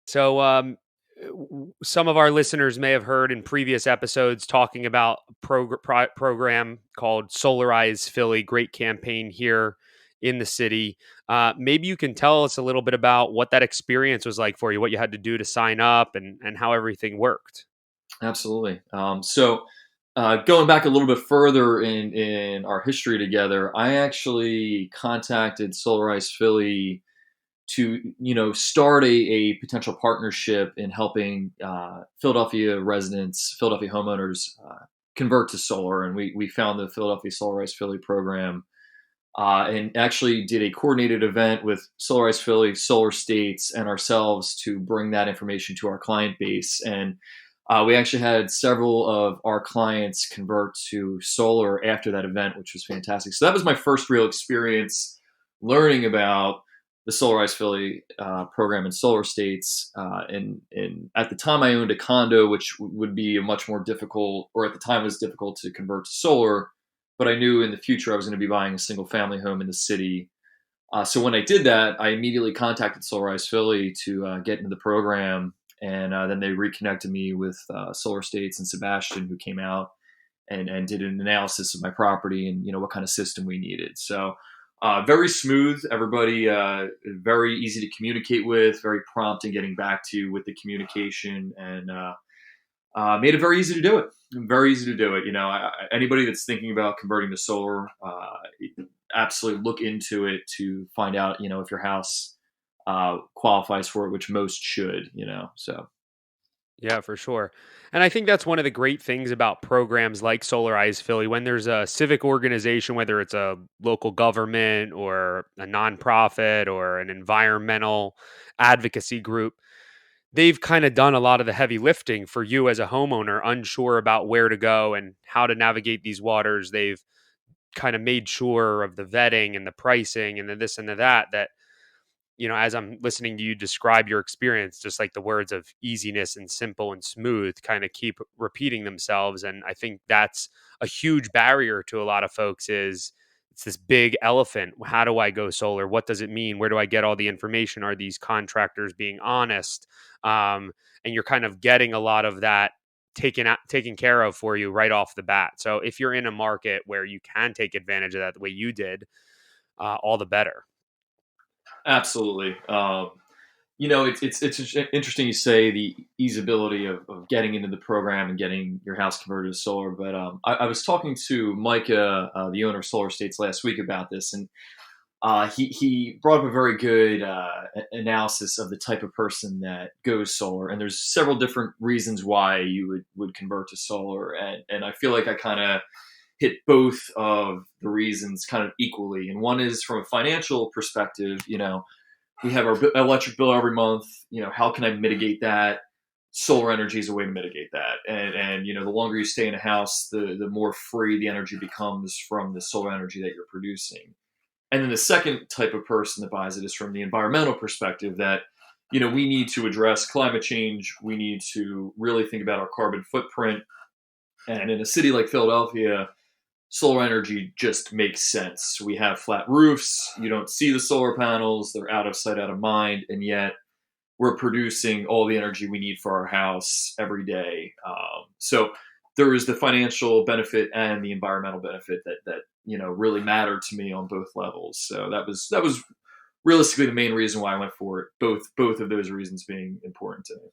So, some of our listeners may have heard in previous episodes talking about program called Solarize Philly. Great campaign here in the city. Maybe you can tell us a little bit about what that experience was like for you, what you had to do to sign up, and how everything worked. Absolutely. Going back a little bit further in our history together, I actually contacted Solarize Philly to start a potential partnership in helping Philadelphia residents, Philadelphia homeowners convert to solar, and we found the Philadelphia Solarize Philly program. And actually did a coordinated event with Solarize Philly, Solar States, and ourselves to bring that information to our client base. And we actually had several of our clients convert to solar after that event, which was fantastic. So that was my first real experience learning about the Solarize Philly program in Solar States. And at the time, I owned a condo, which would be a much more difficult, or at the time was difficult to convert to solar. But I knew in the future I was going to be buying a single family home in the city. So when I did that, I immediately contacted Solarize Philly to get into the program. And then they reconnected me with Solar States and Sebastian, who came out and did an analysis of my property and what kind of system we needed. So very smooth, everybody, very easy to communicate with, very prompt in getting back to you with the communication, and made it very easy to do it. Very easy to do it. Anybody that's thinking about converting to solar, absolutely look into it to find out, if your house qualifies for it, which most should. So Yeah, for sure. And I think that's one of the great things about programs like Solarize Philly. When there's a civic organization, whether it's a local government or a nonprofit or an environmental advocacy group, they've kind of done a lot of the heavy lifting for you as a homeowner, unsure about where to go and how to navigate these waters. They've kind of made sure of the vetting and the pricing and the this and the that, as I'm listening to you describe your experience, just like the words of easiness and simple and smooth kind of keep repeating themselves. And I think that's a huge barrier to a lot of folks is it's this big elephant. How do I go solar? What does it mean? Where do I get all the information? Are these contractors being honest? And you're kind of getting a lot of that taken care of for you right off the bat. So if you're in a market where you can take advantage of that the way you did, all the better. absolutely. It's interesting you say the easeability of getting into the program and getting your house converted to solar. But I was talking to Micah, the owner of Solar States, last week about this, and he brought up a very good analysis of the type of person that goes solar. And there's several different reasons why you would convert to solar, and I feel like I kind of hit both of the reasons kind of equally. And one is from a financial perspective. We have our electric bill every month. How can I mitigate that? Solar energy is a way to mitigate that. And the longer you stay in a house, the more free the energy becomes from the solar energy that you're producing. And then the second type of person that buys it is from the environmental perspective that, we need to address climate change. We need to really think about our carbon footprint. And in a city like Philadelphia, solar energy just makes sense. We have flat roofs. You don't see the solar panels. They're out of sight, out of mind. And yet we're producing all the energy we need for our house every day. So there is the financial benefit and the environmental benefit that really mattered to me on both levels. So that was realistically the main reason why I went for it. Both of those reasons being important to me.